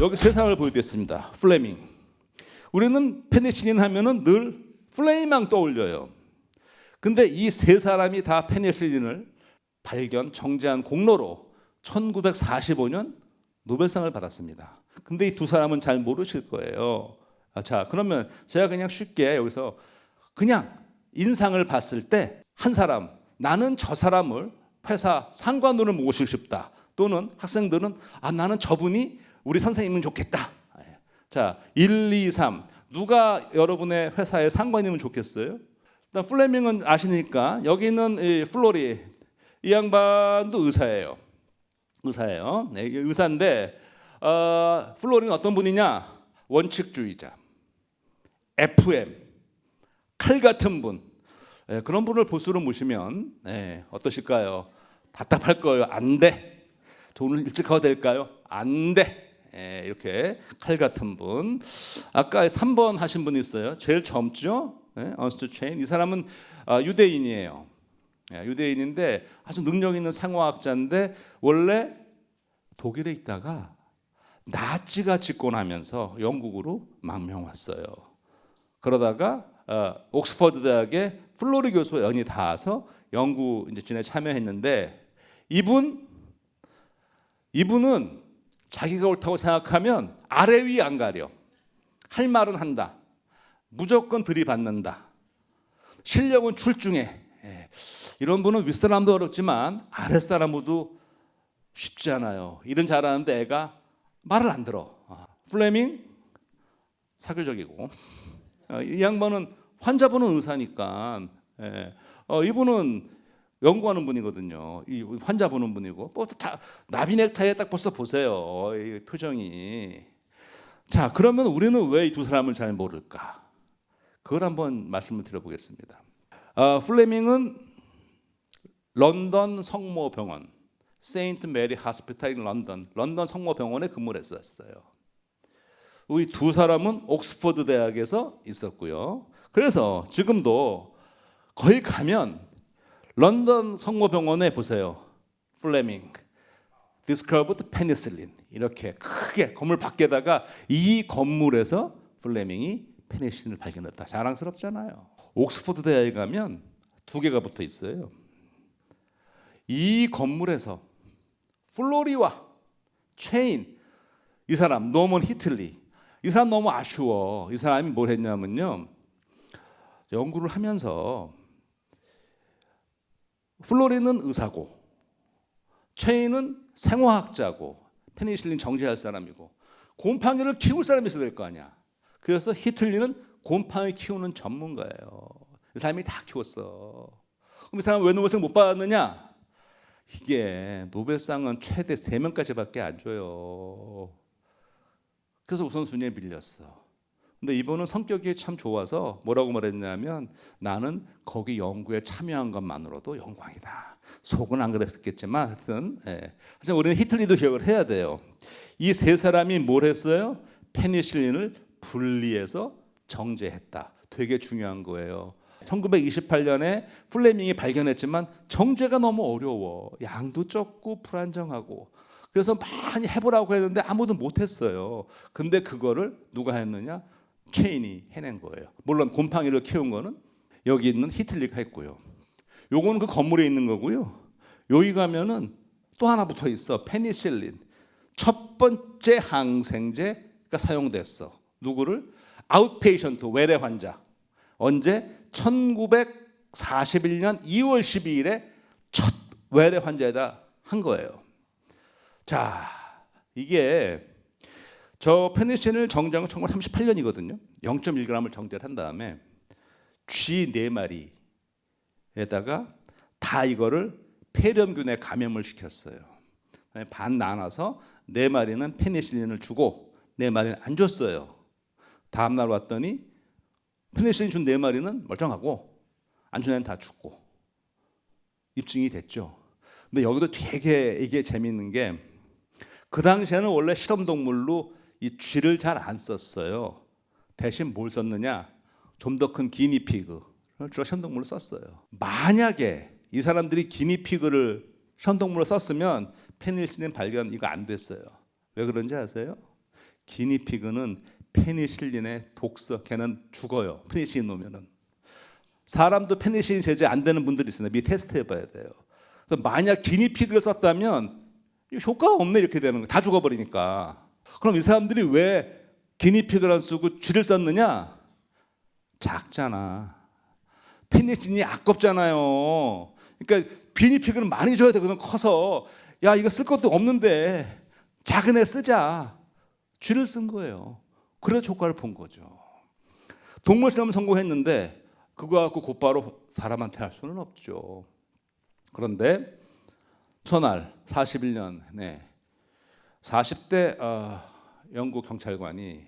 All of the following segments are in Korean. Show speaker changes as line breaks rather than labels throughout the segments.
여기 세상을 보여드렸습니다. 플레밍. 우리는 페니실린 하면은 늘 플레밍만 떠올려요. 근데 이 세 사람이 다 페니실린을 발견, 정제한 공로로 1945년 노벨상을 받았습니다. 근데 이 두 사람은 잘 모르실 거예요. 자, 그러면 제가 그냥 쉽게 여기서 그냥 인상을 봤을 때 한 사람, 나는 저 사람을 회사 상관으로 모시고 싶다. 또는 학생들은 나는 저분이 우리 선생님은 좋겠다. 자, 1, 2, 3. 누가 여러분의 회사의 상관이면 좋겠어요? 일단 플레밍은 아시니까 여기 있는 이 플로리, 이 양반도 의사예요. 의사예요. 네, 의사인데 플로리는 어떤 분이냐? 원칙주의자. FM. 칼 같은 분. 네, 그런 분을 보스로 모시면 어떠실까요? 답답할 거예요. 안 돼. 저 오늘 일찍 가도 될까요? 안 돼. 이렇게 칼 같은 분. 아까 3번 하신 분 있어요. 제일 젊죠? 언스트 체인. 이 사람은 유대인이에요. 유대인인데 아주 능력 있는 생화학자인데 원래 독일에 있다가 나치가 집권하면서 영국으로 망명 왔어요. 그러다가 옥스퍼드 대학에 플로리 교수 연이 닿아서 연구 진에 참여했는데 이분은 자기가 옳다고 생각하면 아래 위 안 가려. 할 말은 한다. 무조건 들이받는다. 실력은 출중해. 이런 분은 윗사람도 어렵지만 아랫사람도 쉽지 않아요. 일은 잘하는데 애가 말을 안 들어. 플레밍 사교적이고 이 양반은 환자 보는 의사니까 이분은 연구하는 분이거든요. 이 환자 보는 분이고 나비 넥타이에 딱 벌써 보세요. 이 표정이. 자, 그러면 우리는 왜 이 두 사람을 잘 모를까? 그걸 한번 말씀을 드려보겠습니다. 플레밍은 런던 성모병원, 세인트 메리 하스피탈 런던 성모병원에 근무를 했었어요. 우리 두 사람은 옥스퍼드 대학에서 있었고요. 그래서 지금도 거기 가면 런던 성모병원에 보세요. 플레밍, discovered penicillin 이렇게 크게 건물 밖에다가 이 건물에서 플레밍이 페니실린을 발견했다. 자랑스럽잖아요. 옥스퍼드 대학에 가면 두 개가 붙어 있어요. 이 건물에서 플로리와 체인, 이 사람 노먼 히틀리, 이 사람 너무 아쉬워. 이 사람이 뭘 했냐면요, 연구를 하면서 플로리는 의사고 체인은 생화학자고 페니실린 정제할 사람이고 곰팡이를 키울 사람이 있어야 될 거 아니야. 그래서 히틀리는 곰팡이 키우는 전문가예요. 이 사람이 다 키웠어. 그럼 이 사람 왜 노벨상 못 받았느냐? 이게 노벨상은 최대 3명까지밖에 안 줘요. 그래서 우선순위에 밀렸어. 근데 이분은 성격이 참 좋아서 뭐라고 말했냐면 나는 거기 연구에 참여한 것만으로도 영광이다. 속은 안 그랬겠지만 하여튼 하지만 우리는 히틀리도 기억을 해야 돼요. 이 세 사람이 뭘 했어요? 페니실린을 분리해서 정제했다. 되게 중요한 거예요. 1928년에 플레밍이 발견했지만 정제가 너무 어려워. 양도 적고 불안정하고. 그래서 많이 해보라고 했는데 아무도 못했어요. 근데 그거를 누가 했느냐? 체인이 해낸 거예요. 물론 곰팡이를 키운 거는 여기 있는 히틀리가 했고요. 요거는 그 건물에 있는 거고요. 여기 가면은 또 하나 붙어 있어. 페니실린. 첫 번째 항생제가 사용됐어. 누구를? 아웃페이션트 외래 환자. 언제? 1941년 2월 12일에 첫 외래 환자에다 한 거예요. 자, 이게 저 페니실린을 정제한 건 1938년이거든요. 0.1g을 정제를 한 다음에 쥐 4마리에다가 다 이거를 폐렴균에 감염을 시켰어요. 반 나눠서 4마리는 페니실린을 주고 4마리는 안 줬어요. 다음 날 왔더니 페니실린 준 4마리는 멀쩡하고 안 준 애는 다 죽고 입증이 됐죠. 근데 여기도 되게 이게 재밌는 게 그 당시에는 원래 실험동물로 이 쥐를 잘 안 썼어요. 대신 뭘 썼느냐? 좀 더 큰 기니피그를 실험동물로 썼어요. 만약에 이 사람들이 기니피그를 실험동물로 썼으면 페니실린 발견 이거 안 됐어요. 왜 그런지 아세요? 기니피그는 페니실린의 독서, 걔는 죽어요. 페니실린 놓으면은. 사람도 페니실린 제제 안 되는 분들이 있어요. 미리 테스트 해봐야 돼요. 그래서 만약 기니피그를 썼다면 효과가 없네 이렇게 되는 거예요. 다 죽어버리니까. 그럼 이 사람들이 왜 기니피그를 안 쓰고 쥐를 썼느냐? 작잖아. 페니실린이 아깝잖아요. 그러니까 기니피그는 많이 줘야 되거든. 커서 야 이거 쓸 것도 없는데 작은 애 쓰자. 쥐를 쓴 거예요. 그래서 효과를 본 거죠. 동물 실험 성공했는데 그거 갖고 곧바로 사람한테 할 수는 없죠. 그런데 전날 41년 40대 영국 경찰관이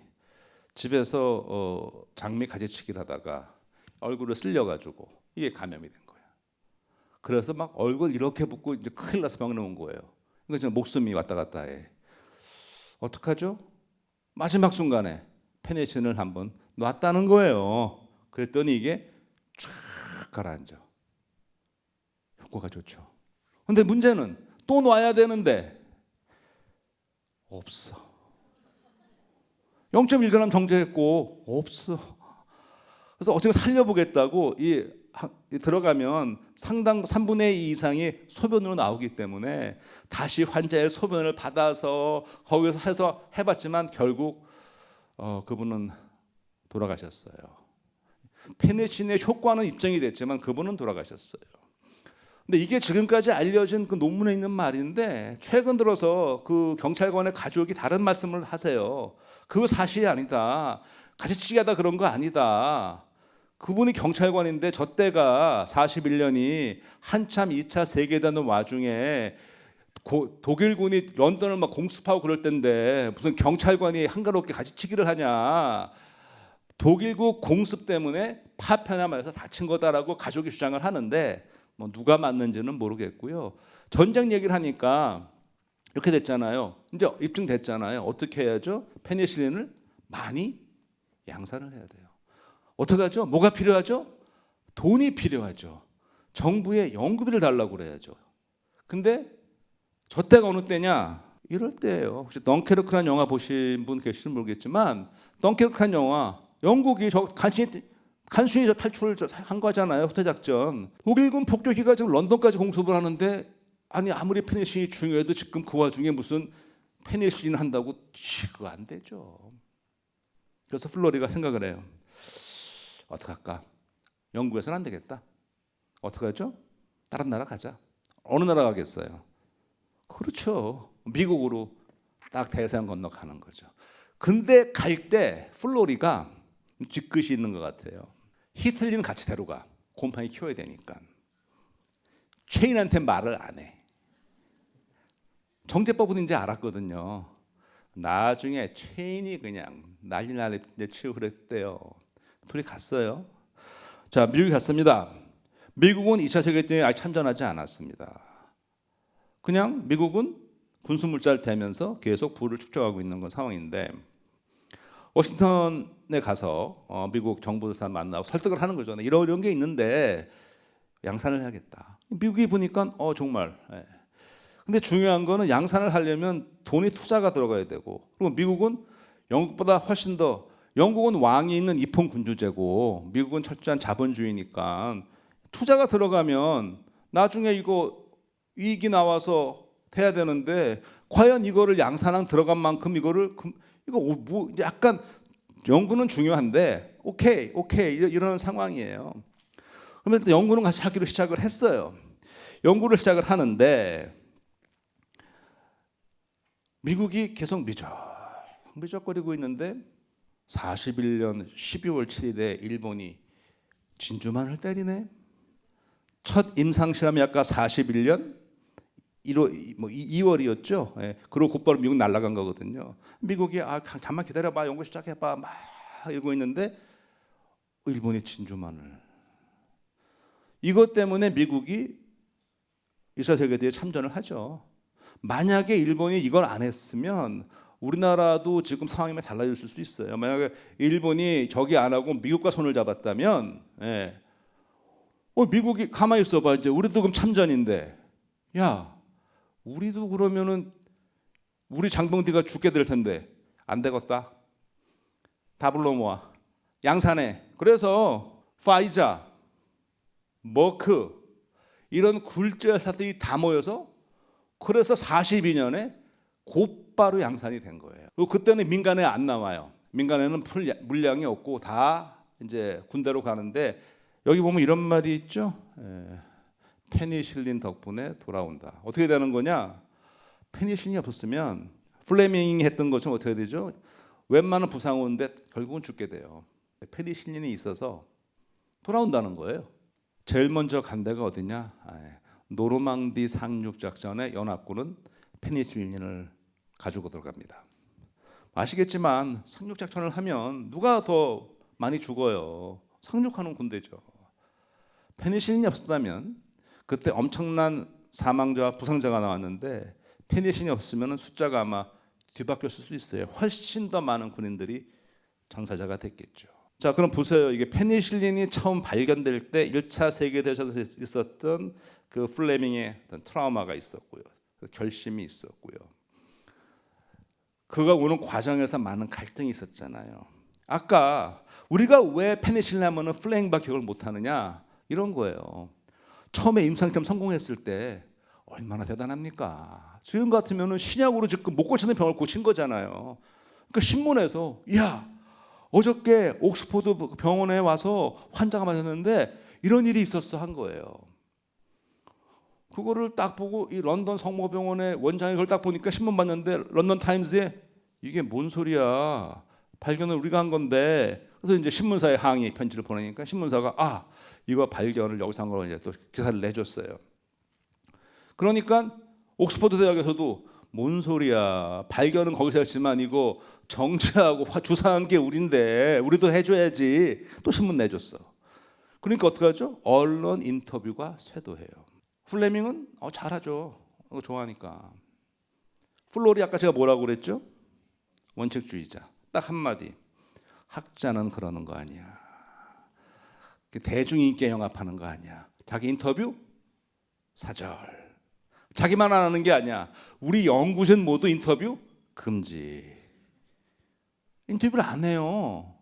집에서 장미 가지치기를 하다가 얼굴을 쓸려가지고 이게 감염이 된 거야. 그래서 막 얼굴 이렇게 붓고 이제 큰일 나서 병원에 온 거예요. 그러니까 지금 목숨이 왔다 갔다 해. 어떡하죠? 마지막 순간에 페니실린을 한번 놨다는 거예요. 그랬더니 이게 쫙 가라앉아. 효과가 좋죠. 근데 문제는 또 놔야 되는데 없어. 0.1g 정제했고 없어. 그래서 어떻게 살려보겠다고 들어가면 상당 3분의 2 이상이 소변으로 나오기 때문에 다시 환자의 소변을 받아서 거기서 해서 해봤지만 결국 그분은 돌아가셨어요. 페니실린의 효과는 입증이 됐지만 그분은 돌아가셨어요. 근데 이게 지금까지 알려진 그 논문에 있는 말인데 최근 들어서 그 경찰관의 가족이 다른 말씀을 하세요. 그거 사실이 아니다. 가지치기 하다 그런 거 아니다. 그분이 경찰관인데 저 때가 41년이 한참 2차 세계대전 와중에 독일군이 런던을 막 공습하고 그럴 때인데 무슨 경찰관이 한가롭게 가지치기를 하냐. 독일국 공습 때문에 파편화해서 다친 거다라고 가족이 주장을 하는데 뭐 누가 맞는지는 모르겠고요. 전쟁 얘기를 하니까 이렇게 됐잖아요. 이제 입증됐잖아요. 어떻게 해야죠? 페니실린을 많이 양산을 해야 돼요. 어떻게 하죠? 뭐가 필요하죠? 돈이 필요하죠. 정부에 연구비를 달라고 그래야죠. 근데 저 때가 어느 때냐? 이럴 때예요. 혹시 덩케르크라는 영화 보신 분 계실지 모르겠지만 덩케르크라는 영화 영국이 간신히 탈출을 한 거잖아요. 후퇴작전. 독일군 폭격기가 지금 런던까지 공습을 하는데 아니 아무리 페니실린이 중요해도 지금 그 와중에 무슨 페니실린 한다고 그거 안 되죠. 그래서 플로리가 생각을 해요. 어떡할까? 영국에서는 안 되겠다. 어떻게 하죠? 다른 나라 가자. 어느 나라 가겠어요? 그렇죠. 미국으로 딱 대서양 건너 가는 거죠. 근데 갈 때 플로리가 뒷끝이 있는 것 같아요. 히틀리는 같이 데려가. 곰팡이 키워야 되니까. 체인한테 말을 안 해. 정제법은 이제 알았거든요. 나중에 체인이 그냥 난리 치고 그랬대요. 둘이 갔어요. 자, 미국에 갔습니다. 미국은 2차 세계대전에 아직 참전하지 않았습니다. 그냥 미국은 군수물자를 대면서 계속 부를 축적하고 있는 건 상황인데 워싱턴에 가서 미국 정부 사람 만나고 설득을 하는 거죠. 이런 게 있는데 양산을 해야겠다. 미국이 보니까 정말. 근데 중요한 거는 양산을 하려면 돈이 투자가 들어가야 되고 그리고 미국은 영국보다 훨씬 더 영국은 왕이 있는 입헌 군주제고 미국은 철저한 자본주의니까 투자가 들어가면 나중에 이거 이익이 나와서 돼야 되는데 과연 이거를 양산한 들어간 만큼 이거 뭐 약간 연구는 중요한데 오케이 이런 상황이에요. 그러면 연구는 같이 하기로 시작을 했어요. 연구를 시작을 하는데 미국이 계속 미적거리고 있는데 41년 12월 7일에 일본이 진주만을 때리네. 첫 임상실험이 아까 41년 2월이었죠. 그리고 곧바로 미국 날아간 거거든요. 미국이 잠만 기다려봐, 연구 시작해봐 막 이러고 있는데 일본이 진주만을. 이것 때문에 미국이 2차 세계대회에 참전을 하죠. 만약에 일본이 이걸 안 했으면 우리나라도 지금 상황이 달라졌을 수 있어요. 만약에 일본이 저기 안 하고 미국과 손을 잡았다면, 미국이 가만히 있어봐. 이제 우리도 그럼 참전인데, 야, 우리도 그러면은 우리 장병들이 죽게 될 텐데 안 되겠다. 다 불러 모아. 양산해. 그래서 파이자, 머크 이런 굴지 회사들이 다 모여서 그래서 42년에 곧바로 양산이 된 거예요. 그때는 민간에 안 나와요. 민간에는 물량이 없고 다 이제 군대로 가는데 여기 보면 이런 말이 있죠. 페니실린 덕분에 돌아온다. 어떻게 되는 거냐? 페니실린이 없었으면 플레밍이 했던 것처럼 어떻게 되죠? 웬만한 부상 오는데 결국은 죽게 돼요. 페니실린이 있어서 돌아온다는 거예요. 제일 먼저 간 데가 어디냐? 노르망디 상륙 작전의 연합군은 페니실린을 가지고 들어갑니다. 아시겠지만 상륙 작전을 하면 누가 더 많이 죽어요? 상륙하는 군대죠. 페니실린이 없었다면 그때 엄청난 사망자와 부상자가 나왔는데 페니실린이 없으면 숫자가 아마 뒤바뀌었을 수 있어요. 훨씬 더 많은 군인들이 장사자가 됐겠죠. 자, 그럼 보세요. 이게 페니실린이 처음 발견될 때 1차 세계대전에서 있었던 그 플레밍의 어떤 트라우마가 있었고요. 결심이 있었고요. 그가 오는 과정에서 많은 갈등이 있었잖아요. 아까 우리가 왜 페니실린 하면은 플레밍밖에 기억을 못 하느냐? 이런 거예요. 처음에 임상시험 성공했을 때 얼마나 대단합니까? 지금 같으면은 신약으로 지금 못 고치는 병을 고친 거잖아요. 그러니까 신문에서 야, 어저께 옥스포드 병원에 와서 환자가 맞았는데 이런 일이 있었어 한 거예요. 그거를 딱 보고 이 런던 성모병원의 원장이 그걸 딱 보니까 신문 봤는데 런던 타임즈에 이게 뭔 소리야? 발견을 우리가 한 건데. 그래서 이제 신문사에 항의 편지를 보내니까 신문사가 이거 발견을 여기서 한 걸로 이제 또 기사를 내줬어요. 그러니까 옥스퍼드 대학에서도 뭔 소리야? 발견은 거기서 했지만 이거 정제하고 주사한 게 우린데 우리도 해줘야지. 또 신문 내줬어. 그러니까 어떻게 하죠? 언론 인터뷰가 쇄도해요. 플레밍은 잘하죠. 그거 좋아하니까. 플로리 아까 제가 뭐라고 그랬죠? 원칙주의자. 딱 한마디. 학자는 그러는 거 아니야. 대중인기에 영합하는 거 아니야. 자기 인터뷰 사절. 자기만 안 하는 게 아니야. 우리 연구진 모두 인터뷰 금지. 인터뷰를 안 해요.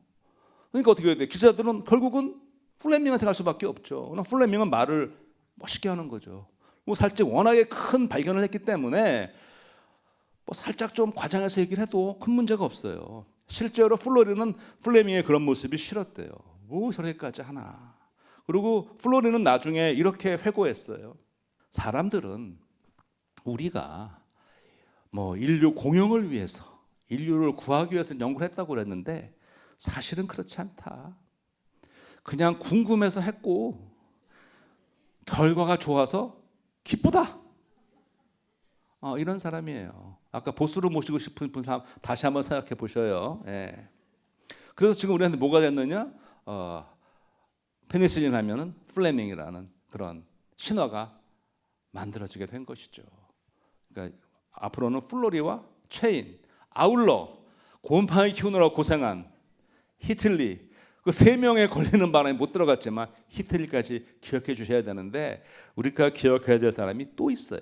그러니까 어떻게 해야 돼? 기자들은 결국은 플레밍한테 갈 수밖에 없죠. 그럼 플레밍은 말을 멋있게 하는 거죠. 뭐 살짝 워낙에 큰 발견을 했기 때문에 뭐 살짝 좀 과장해서 얘기를 해도 큰 문제가 없어요. 실제로 플로리는 플레밍의 그런 모습이 싫었대요. 뭐 저렇게까지 하나. 그리고 플로리는 나중에 이렇게 회고했어요. 사람들은 우리가 뭐 인류 공용을 위해서 인류를 구하기 위해서 연구를 했다고 그랬는데 사실은 그렇지 않다. 그냥 궁금해서 했고 결과가 좋아서 기쁘다. 이런 사람이에요. 아까 보스로 모시고 싶은 사람 다시 한번 생각해 보셔요. 예. 그래서 지금 우리한테 뭐가 됐느냐? 페니실린 하면은 플레밍이라는 그런 신화가 만들어지게 된 것이죠. 그러니까 앞으로는 플로리와 체인, 아울러, 곰팡이 키우느라고 고생한 히틀리, 그 세 명에 걸리는 바람에 못 들어갔지만 히틀리까지 기억해 주셔야 되는데 우리가 기억해야 될 사람이 또 있어요.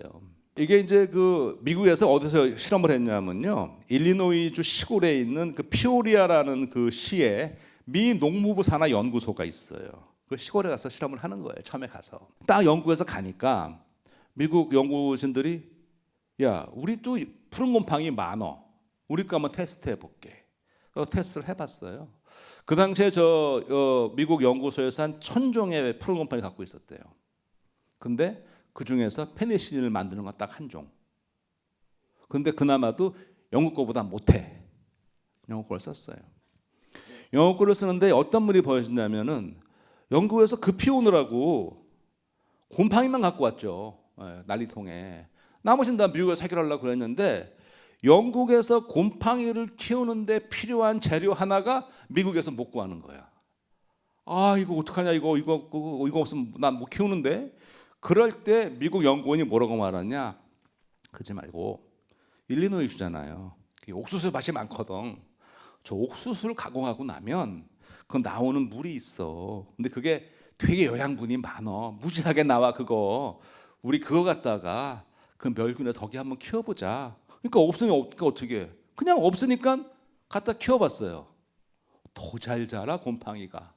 이게 이제 그 미국에서 어디서 실험을 했냐면요, 일리노이주 시골에 있는 그 피오리아라는 그 시에 미 농무부 산하 연구소가 있어요. 그 시골에 가서 실험을 하는 거예요. 처음에 가서 딱 연구해서 가니까 미국 연구진들이 야, 우리 또 푸른 곰팡이 많어. 우리 거 한번 테스트해 볼게. 테스트를 해봤어요. 그 당시에 미국 연구소에서 한 1000종의 푸른 곰팡이 갖고 있었대요. 근데 그 중에서 페니실린을 만드는 건 딱 한 종. 근데 그나마도 영국 거보다 못해. 영국 걸 썼어요. 영국 거를 쓰는데 어떤 분이 보여준다면은 영국에서 급히 오느라고 곰팡이만 갖고 왔죠. 난리통에. 나머지는 다 미국에서 해결하려고 그랬는데 영국에서 곰팡이를 키우는데 필요한 재료 하나가 미국에서 못 구하는 거야. 이거 어떡하냐, 이거 없으면 난 못 키우는데. 그럴 때 미국 연구원이 뭐라고 말하냐? 그러지 말고 일리노이 주잖아요. 옥수수 맛이 많거든. 저 옥수수를 가공하고 나면 그 나오는 물이 있어. 근데 그게 되게 영양분이 많어. 무지하게 나와 그거. 우리 그거 갖다가 그 멸균에서 거기 한번 키워보자. 그러니까 없으니까 어떻게 해? 그냥 없으니까 갖다 키워봤어요. 더 잘 자라 곰팡이가.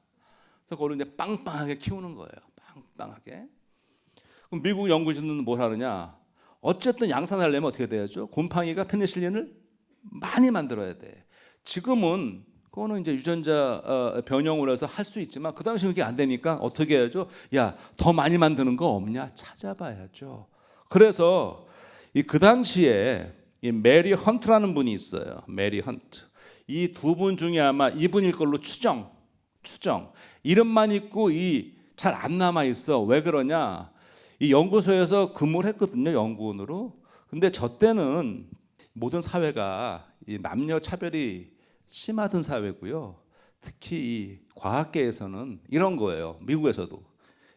그래서 그걸 이제 빵빵하게 키우는 거예요. 빵빵하게. 그럼 미국 연구진은 뭘 하느냐? 어쨌든 양산하려면 어떻게 돼야죠? 곰팡이가 페니실린을 많이 만들어야 돼. 지금은 그거는 이제 유전자 변형을 해서 할 수 있지만 그 당시 그게 안 되니까 어떻게 해야죠? 야, 더 많이 만드는 거 없냐? 찾아봐야죠. 그래서 그 당시에 이 메리 헌트라는 분이 있어요. 메리 헌트. 이 두 분 중에 아마 이분일 걸로 추정. 이름만 있고 이 잘 안 남아 있어. 왜 그러냐? 이 연구소에서 근무를 했거든요. 연구원으로. 근데 저 때는 모든 사회가 이 남녀 차별이 심하던 사회고요. 특히 이 과학계에서는 이런 거예요. 미국에서도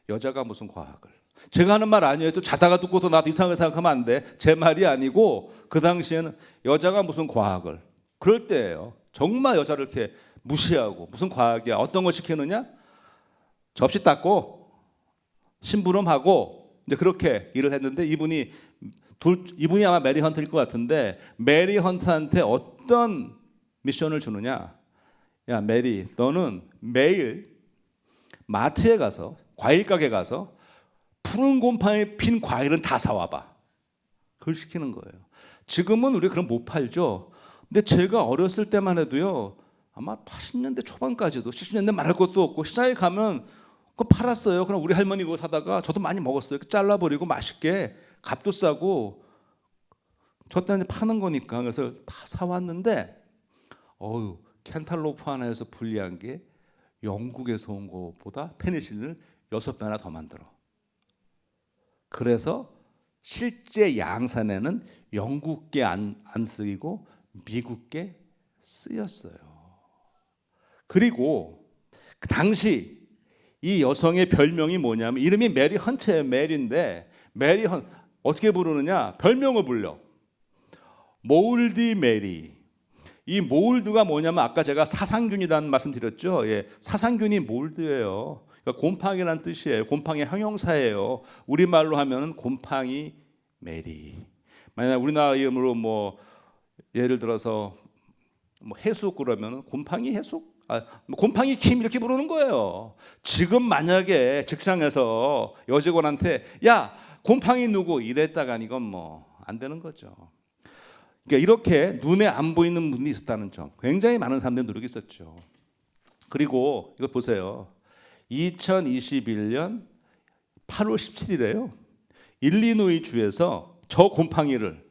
여자가 무슨 과학을. 제가 하는 말 아니에요. 또 자다가 듣고 또 나도 이상하게 생각하면 안 돼. 제 말이 아니고 그 당시에는 여자가 무슨 과학을. 그럴 때예요. 정말 여자를 이렇게 무시하고 무슨 과학이야. 어떤 걸 시키느냐? 접시 닦고 심부름하고 이제 그렇게 일을 했는데 이분이 아마 메리 헌트일 것 같은데 메리 헌트한테 어떤 미션을 주느냐? 야, 메리, 너는 매일 마트에 가서 과일 가게 가서 푸른 곰팡이 핀 과일은 다 사와봐. 그걸 시키는 거예요. 지금은 우리 그럼 못 팔죠. 근데 제가 어렸을 때만 해도요, 아마 80년대 초반까지도 70년대 말할 것도 없고 시장에 가면 그거 팔았어요. 그럼 우리 할머니 그거 사다가 저도 많이 먹었어요. 잘라버리고 맛있게 값도 싸고 저 때는 파는 거니까 그래서 다 사왔는데 캔탈로프 하나에서 불리한 게 영국에서 온 것보다 페니실린을 6배나 더 만들어. 그래서 실제 양산에는 영국계 안 쓰이고 미국계 쓰였어요. 그리고 그 당시 이 여성의 별명이 뭐냐면 이름이 메리 헌트예요. 메리인데 메리 헌 어떻게 부르느냐? 별명을 불려. 몰디 메리. 이 몰드가 뭐냐면 아까 제가 사상균이라는 말씀 드렸죠. 예, 사상균이 몰드예요. 그러니까 곰팡이라는 뜻이에요. 곰팡이 형용사예요. 우리말로 하면 곰팡이 메리. 만약 우리나라 이름으로 뭐 예를 들어서 뭐 해숙 그러면 곰팡이 해숙, 곰팡이 킴 이렇게 부르는 거예요. 지금 만약에 직장에서 여직원한테 야 곰팡이 누구 이랬다가 이건 뭐 안 되는 거죠. 그러니까 이렇게 눈에 안 보이는 분이 있었다는 점, 굉장히 많은 사람들이 노력이 있었죠. 그리고 이거 보세요. 2021년 8월 17일에요. 일리노이 주에서 저 곰팡이를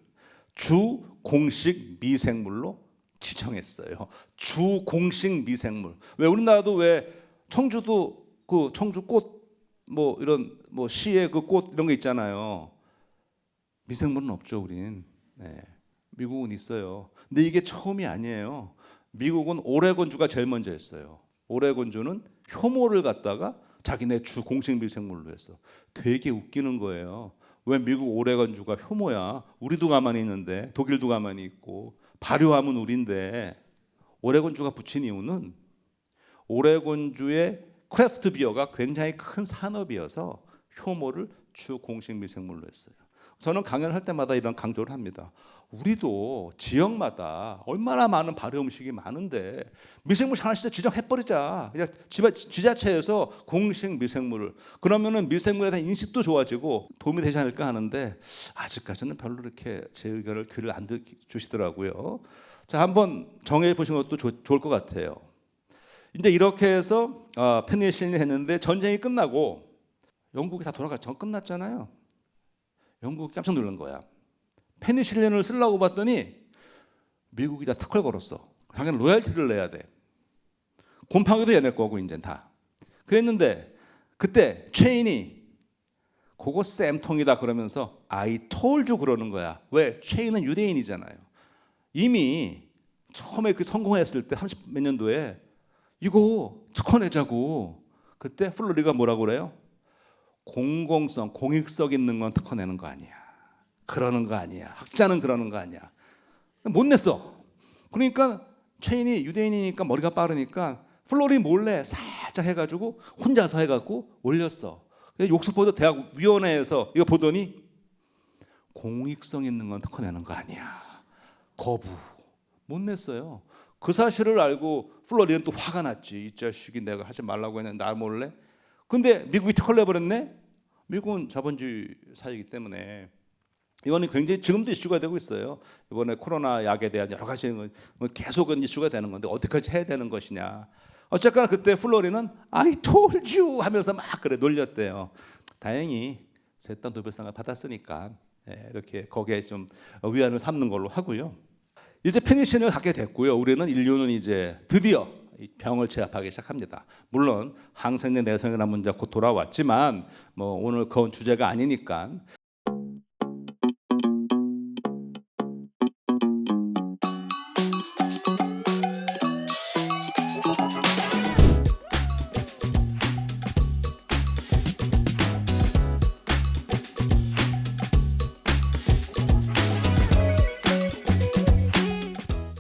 주 공식 미생물로 지정했어요. 주 공식 미생물. 왜 우리나라도 왜 청주도 그 청주 꽃 뭐 이런 뭐 시의 그 꽃 이런 거 있잖아요. 미생물은 없죠, 우린. 네. 미국은 있어요. 근데 이게 처음이 아니에요. 미국은 오레곤주가 제일 먼저 했어요. 오레곤주는 효모를 갖다가 자기네 주 공식 미생물로 했어. 되게 웃기는 거예요. 왜 미국 오레곤주가 효모야? 우리도 가만히 있는데, 독일도 가만히 있고, 발효하면 우린데. 오레곤주가 붙인 이유는 오레곤주의 크래프트 비어가 굉장히 큰 산업이어서 효모를 주 공식 미생물로 했어요. 저는 강연을 할 때마다 이런 강조를 합니다. 우리도 지역마다 얼마나 많은 발효 음식이 많은데 미생물 하나씩 지정해버리자. 그냥 지자체에서 공식 미생물을. 그러면은 미생물에 대한 인식도 좋아지고 도움이 되지 않을까 하는데 아직까지는 별로 이렇게 제 의견을 귀를 안 주시더라고요. 자, 한번 정해 보시는 것도 좋을 것 같아요. 이제 이렇게 해서 페니실린을 했는데 전쟁이 끝나고 영국이 다 끝났잖아요. 영국이 깜짝 놀란 거야. 페니실린을 쓰려고 봤더니 미국이 다 특허를 걸었어. 당연히 로열티를 내야 돼. 곰팡이도 얘네 거고 이제 다. 그랬는데 그때 체인이 그거 쌤통이다 그러면서 I told you 그러는 거야. 왜? 체인은 유대인이잖아요. 이미 처음에 그 성공했을 때 30 몇 년도에 이거 특허 내자고. 그때 플로리가 뭐라고 그래요? 공공성, 공익성 있는 건 특허 내는 거 아니야. 그러는 거 아니야. 학자는 그러는 거 아니야. 못 냈어. 그러니까 체인이 유대인이니까 머리가 빠르니까 플로리 몰래 살짝 해가지고 혼자서 해갖고 올렸어. 욕수포도 대학 위원회에서 이거 보더니 공익성 있는 건 특허 내는 거 아니야. 거부. 못 냈어요. 그 사실을 알고 플로리는 또 화가 났지. 이 자식이 내가 하지 말라고 했는데 나 몰래. 근데 미국이 특허를 내버렸네. 미국은 자본주의 사회이기 때문에 이거는 굉장히 지금도 이슈가 되고 있어요. 이번에 코로나 약에 대한 여러 가지 계속은 이슈가 되는 건데 어디까지 해야 되는 것이냐. 어쨌거나 그때 플로리는 I told you 하면서 막 그래 놀렸대요. 다행히 셋 다 노벨상을 받았으니까 이렇게 거기에 좀 위안을 삼는 걸로 하고요. 이제 페니실린을 갖게 됐고요. 우리는 인류는 이제 드디어 이 병을 제압하기 시작합니다. 물론 항생제 내성이라는 문제가 곧 돌아왔지만 뭐 오늘 그건 주제가 아니니까